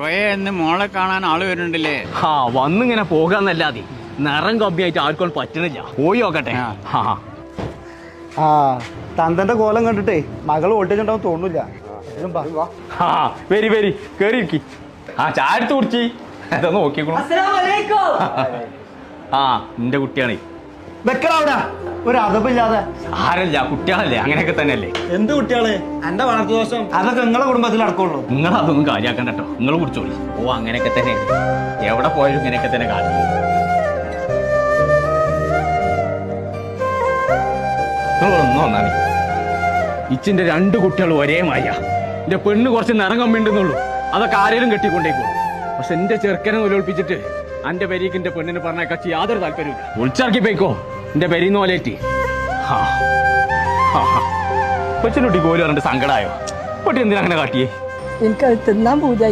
എന്ന് മോളെ കാണാൻ ആള് വരുന്നുണ്ടല്ലേ? ആ വന്നിങ്ങനെ പോകാന്നല്ലാതെ നിറം കമ്മിയായിട്ട് ആർക്കും പറ്റണില്ല. പോയി നോക്കട്ടെ. ആ തന്തന്റെ കോലം കണ്ടിട്ടേ മകള് വോൾട്ടേജ് ഉണ്ടാവും തോന്നില്ല. വരി വരി കേറിയിരിക്കി. ആ ചായ എടുത്ത് കുടിച്ച് അതൊന്ന് നോക്കിക്കോ. ആ നിന്റെ കുട്ടിയാണേ. വെക്കടാ ഒരു അതപ്പില്ലാതെ. ആരല്ല കുട്ടികളല്ലേ, അങ്ങനെയൊക്കെ തന്നെയല്ലേ. എന്ത് കുട്ടികള്? എന്റെ വളർത്തു ദോഷം അതൊക്കെ നിങ്ങളെ കുടുംബത്തിൽ നടക്കുള്ളൂ. നിങ്ങൾ അതൊന്നും കാര്യാക്കണ്ട കേട്ടോ. നിങ്ങൾ കുടിച്ചോളി. ഓ അങ്ങനെയൊക്കെ തന്നെ എവിടെ പോയാലും ഇങ്ങനെയൊക്കെ തന്നെ കാര്യം. ഒന്നും വന്നാ ഇച്ചിന്റെ 2 കുട്ടികൾ ഒരേ മായ. എന്റെ പെണ്ണ് കുറച്ച് നിറം കമ്മിണ്ടെന്നുള്ളൂ. അതൊക്കെ ആരെങ്കിലും കെട്ടിക്കൊണ്ടേക്കോളൂ. പക്ഷെ എന്റെ ചെറുക്കനെ ഒലിപ്പിച്ചിട്ട് എന്റെ പെരീക്ക് എന്റെ പെണ്ണിന് പറഞ്ഞ കക്ഷി യാതൊരു താല്പര്യമില്ല. ഒളിച്ചിറക്കി പോയിക്കോ എന്റെ പെരീന്ന് പോലേറ്റി. കൊച്ചിനുട്ടി കോലി പറഞ്ഞിട്ട് സങ്കടമായോ? പൊട്ടി എന്തിനാ അങ്ങനെ കാട്ടിയേ? എനിക്കത് തിന്നാൻ പൂജ.